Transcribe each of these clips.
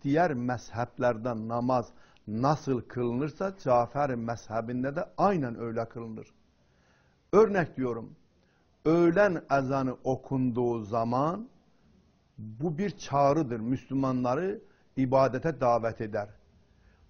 diğer mezheplerden namaz nasıl kılınırsa Cafer mezhebinde de aynen öyle kılınır. Örnek diyorum, öğlen ezanı okunduğu zaman bu bir çağrıdır. Müslümanları ibadete davet eder.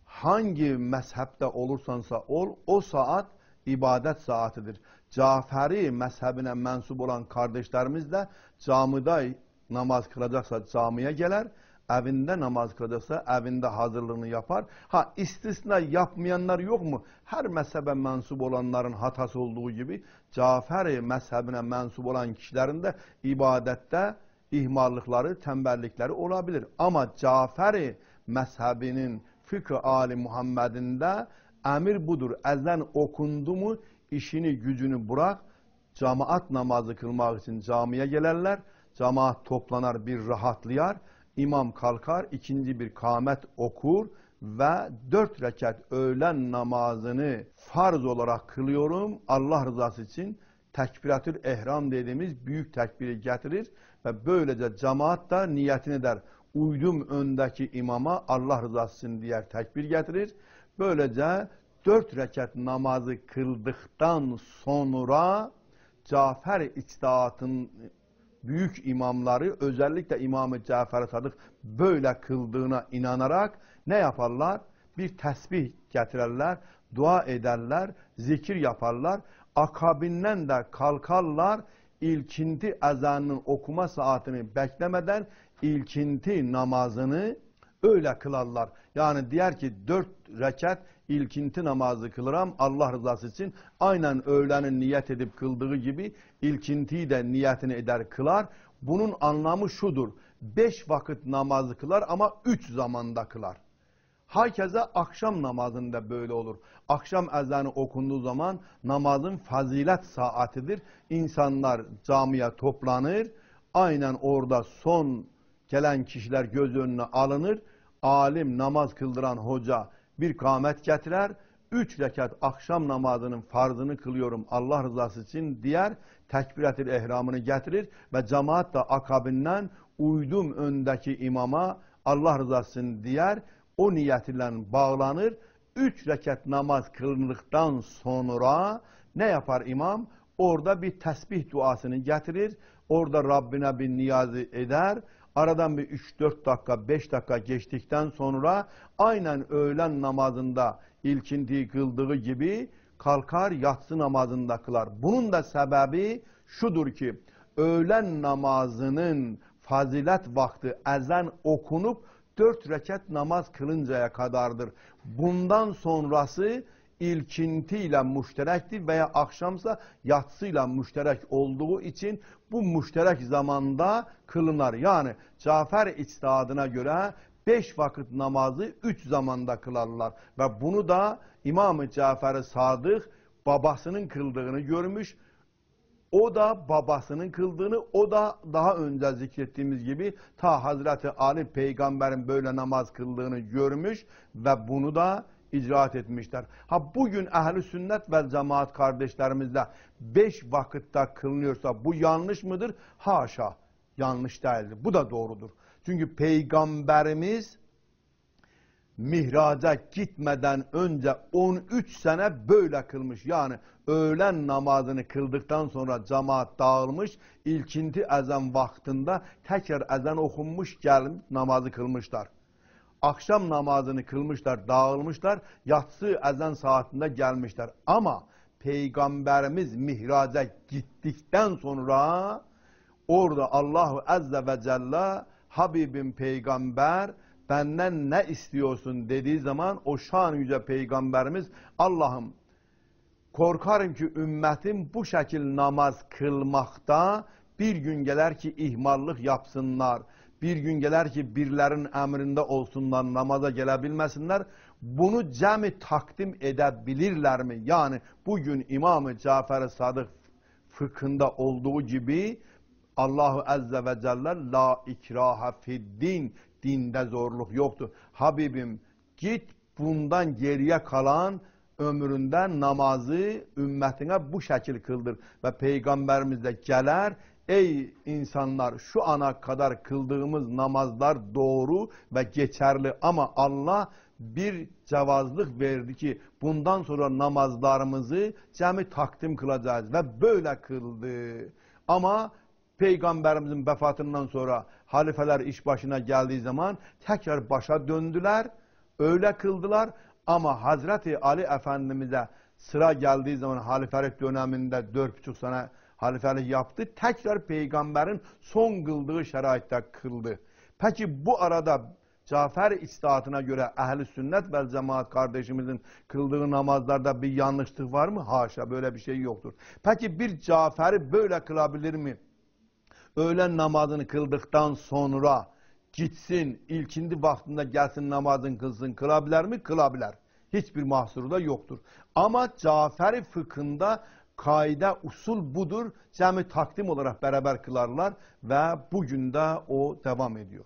Hangi mezhepte olursansa ol, o saat ibadet saatidir. Caferi mezhebine mensup olan kardeşlerimiz de camide namaz kılacaksa camiye gelir, evinde namaz kılacaksa evinde hazırlığını yapar. Ha, istisna yapmayanlar yok mu? Her mezhebe mensup olanların hatası olduğu gibi Caferi mezhebine mensup olan kişilerin de ibadette ihmallıkları, tembellikleri olabilir. Ama Caferi mezhebinin fıkı Ali Muhammed'inde emir budur. Ezan okundu mu işini gücünü bırak, cemaat namazı kılmak için camiye gelirler. Cemaat toplanar, bir rahatlayar. İmam kalkar, ikinci bir kâmet okur ve 4 rekat öğlen namazını farz olarak kılıyorum. Allah rızası için tekbiratül ihram dediğimiz büyük tekbiri getirir ve böylece cemaat da niyetini eder. Uydum öndeki imama, Allah rızası için diğer tekbir getirir. Böylece 4 rekat namazı kıldıktan sonra Cafer içtihatın büyük imamları, özellikle İmam-ı Cafer Sadık böyle kıldığına inanarak ne yaparlar? Bir tesbih getirirler, dua ederler, zikir yaparlar. Akabinden de kalkarlar, ilkinti ezanının okuma saatini beklemeden ilkinti namazını öyle kılarlar. Yani diğer ki 4 rekat ilkinti namazı kılırım Allah rızası için. Aynen öğlenin niyet edip kıldığı gibi ilkintiyi de niyetini eder kılar. Bunun anlamı şudur: 5 vakit namazı kılar ama 3 zamanda kılar. Herkese akşam namazında böyle olur. Akşam ezanı okunduğu zaman namazın fazilet saatidir. İnsanlar camiye toplanır. Aynen orada son gelen kişiler göz önüne alınır. Alim, namaz kıldıran hoca bir kâmet getirer. 3 rekat akşam namazının farzını kılıyorum Allah rızası için diğer tekbirat-ül ihramını getirir ve cemaat da akabinden uydum öndeki imama Allah rızası için diğer o niyet ile bağlanır. 3 rekat namaz kılındıktan sonra ne yapar imam? Orada bir tesbih duasını getirir. Orada Rabbine bir niyazı eder. Aradan bir 3-4 dakika, 5 dakika geçtikten sonra aynen öğlen namazında ilkintiyi kıldığı gibi kalkar yatsı namazında kılar. Bunun da sebebi şudur ki öğlen namazının fazilet vakti ezan okunup 4 rekat namaz kılıncaya kadardır. Bundan sonrası ilkintiyle müşterektir veya akşamsa yatsıyla müşterek olduğu için bu müşterek zamanda kılınır. Yani Cafer içtihadına göre 5 vakit namazı 3 zamanda kılarlar. Ve bunu da İmam-ı Cafer-i Sadık babasının kıldığını görmüş. O da babasının kıldığını, o da daha önce zikrettiğimiz gibi ta Hazreti Ali peygamberin böyle namaz kıldığını görmüş ve bunu da icraat etmişler. Ha bugün ehl-i sünnet ve cemaat kardeşlerimizle 5 vakitte kılınıyorsa bu yanlış mıdır? Haşa, yanlış değildir. Bu da doğrudur. Çünkü peygamberimiz mihraca gitmeden önce 13 sene böyle kılmış. Yani öğlen namazını kıldıktan sonra cemaat dağılmış, ilkinti ezan vaktinde tekrar ezan okunmuş, gelmiş namazı kılmışlar. Akşam namazını kılmışlar, dağılmışlar, yatsı ezan saatinde gelmişler. Ama Peygamberimiz mihraca gittikten sonra orada Allahu Azze ve Celle Habibim Peygamber benden ne istiyorsun dediği zaman o şan yüce Peygamberimiz Allah'ım korkarım ki ümmetim bu şekil namaz kılmakta bir gün gelir ki ihmallık yapsınlar. Bir gün gelir ki birlerin emrinde olsunlar, namaza gelebilmesinler. Bunu cemi takdim edebilirler mi? Yani bugün İmam-ı Cafer-i Sadık fıkhında olduğu gibi Allahu Azze ve Celle la ikraha fiddin, dinde zorluk yoktur. Habibim git bundan geriye kalan ömründen namazı ümmetine bu şekil kıldır. Ve Peygamberimiz de gelir ey insanlar, şu ana kadar kıldığımız namazlar doğru ve geçerli ama Allah bir cevazlık verdi ki bundan sonra namazlarımızı cemi takdim kılacağız ve böyle kıldı. Ama Peygamberimizin vefatından sonra halifeler iş başına geldiği zaman tekrar başa döndüler, öyle kıldılar ama Hazreti Ali Efendimiz'e sıra geldiği zaman halifelik döneminde 4,5 sene halifelik yaptı. Tekrar peygamberin son kıldığı şeraitte kıldı. Peki bu arada Cafer içtihatına göre ehli sünnet vel cemaat kardeşimizin kıldığı namazlarda bir yanlışlık var mı? Haşa, böyle bir şey yoktur. Peki bir Cafer'i böyle kılabilir mi? Öğlen namazını kıldıktan sonra gitsin, ilkindi vaktinde gelsin namazını kılsın, kılabilir mi? Kılabilir. Hiçbir mahsuru da yoktur. Ama Cafer-i fıkhında kaide, usul budur. Cemi takdim olarak beraber kılarlar ve bugün de o devam ediyor.